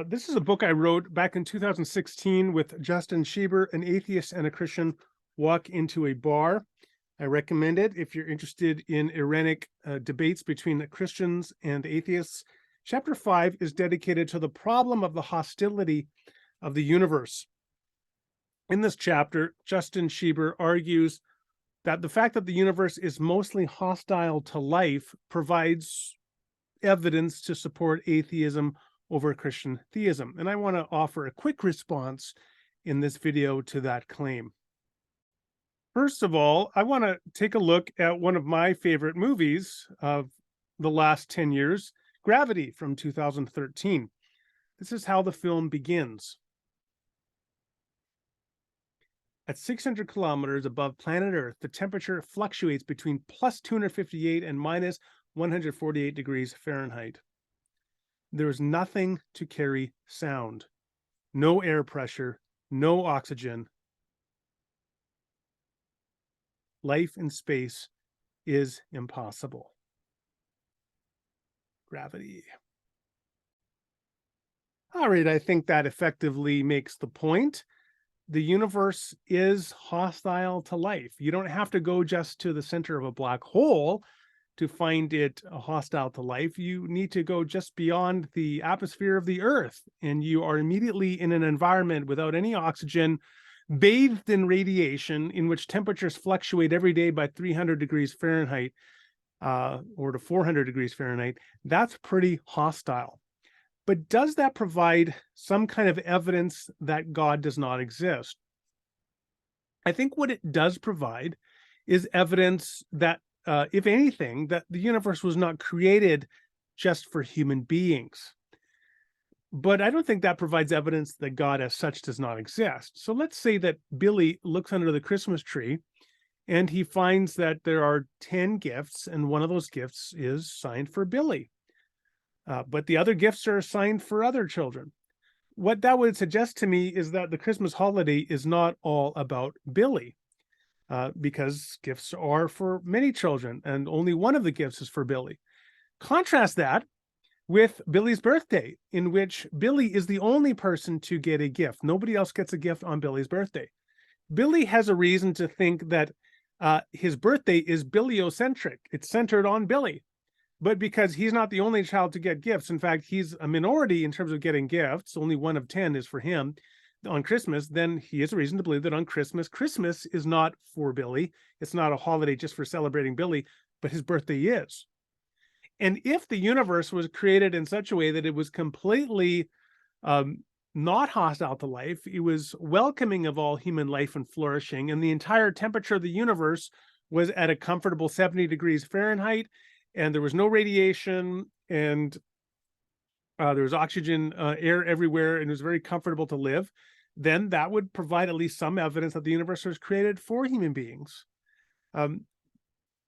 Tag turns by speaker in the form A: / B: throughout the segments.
A: This is a book I wrote back in 2016 with Justin Schieber, an atheist and a Christian walk into a bar. I recommend it if you're interested in irenic debates between Christians and atheists. Chapter 5 is dedicated to the problem of the hostility of the universe. In this chapter, Justin Schieber argues that the fact that the universe is mostly hostile to life provides evidence to support atheism over Christian theism. And I want to offer a quick response in this video to that claim. First of all, I want to take a look at one of my favorite movies of the last 10 years, Gravity from 2013. This is how the film begins. At 600 kilometers above planet Earth, the temperature fluctuates between plus 258 and minus 148 degrees Fahrenheit. There is nothing to carry sound, no air pressure, no oxygen. Life in space is impossible. Gravity. All right, I think that effectively makes the point. The universe is hostile to life. You don't have to go just to the center of a black hole to find it hostile to life. You need to go just beyond the atmosphere of the Earth, and you are immediately in an environment without any oxygen, bathed in radiation, in which temperatures fluctuate every day by 300 degrees Fahrenheit or to 400 degrees Fahrenheit. That's pretty hostile. But does that provide some kind of evidence that God does not exist? I think what it does provide is evidence that, if anything, that the universe was not created just for human beings. But I don't think that provides evidence that God as such does not exist. So let's say that Billy looks under the Christmas tree and he finds that there are 10 gifts, and one of those gifts is signed for Billy. But the other gifts are assigned for other children. What that would suggest to me is that the Christmas holiday is not all about Billy, because gifts are for many children, and only one of the gifts is for Billy. Contrast that with Billy's birthday, in which Billy is the only person to get a gift. Nobody else gets a gift on Billy's birthday. Billy has a reason to think that his birthday is Billy-ocentric. It's centered on Billy. But because he's not the only child to get gifts, in fact, he's a minority in terms of getting gifts, only 1 of 10 is for him on Christmas, then he has a reason to believe that on Christmas is not for Billy. It's not a holiday just for celebrating Billy, but his birthday is. And if the universe was created in such a way that it was completely not hostile to life, it was welcoming of all human life and flourishing, and the entire temperature of the universe was at a comfortable 70 degrees Fahrenheit, and there was no radiation, and there was oxygen, air everywhere, and it was very comfortable to live, then that would provide at least some evidence that the universe was created for human beings.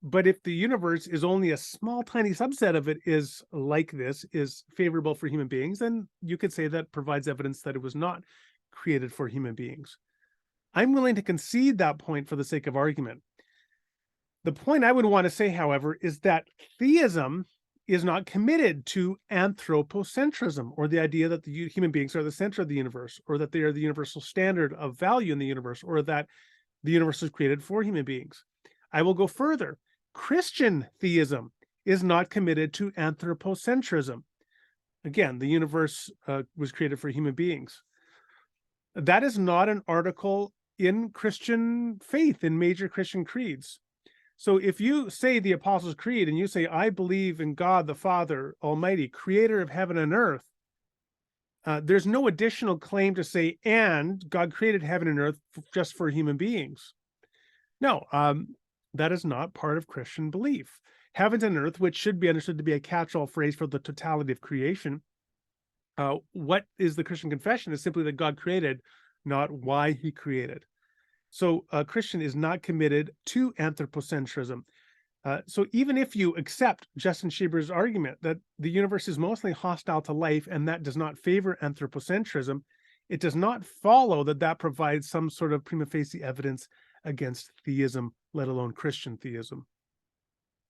A: But if the universe is only a small, tiny subset of it is like this, is favorable for human beings, then you could say that provides evidence that it was not created for human beings. I'm willing to concede that point for the sake of argument. The point I would want to say, however, is that theism is not committed to anthropocentrism, or the idea that the human beings are the center of the universe, or that they are the universal standard of value in the universe, or that the universe was created for human beings. I will go further. Christian theism is not committed to anthropocentrism. Again, the universe was created for human beings. That is not an article in Christian faith, in major Christian creeds. So if you say the Apostles' Creed and you say, I believe in God the Father Almighty, creator of heaven and earth, there's no additional claim to say, and God created heaven and earth just for human beings. No, that is not part of Christian belief. Heavens and earth, which should be understood to be a catch-all phrase for the totality of creation, what is the Christian confession is simply that God created, not why he created. So a Christian is not committed to anthropocentrism. So even if you accept Justin Schieber's argument that the universe is mostly hostile to life and that does not favor anthropocentrism, it does not follow that that provides some sort of prima facie evidence against theism, let alone Christian theism.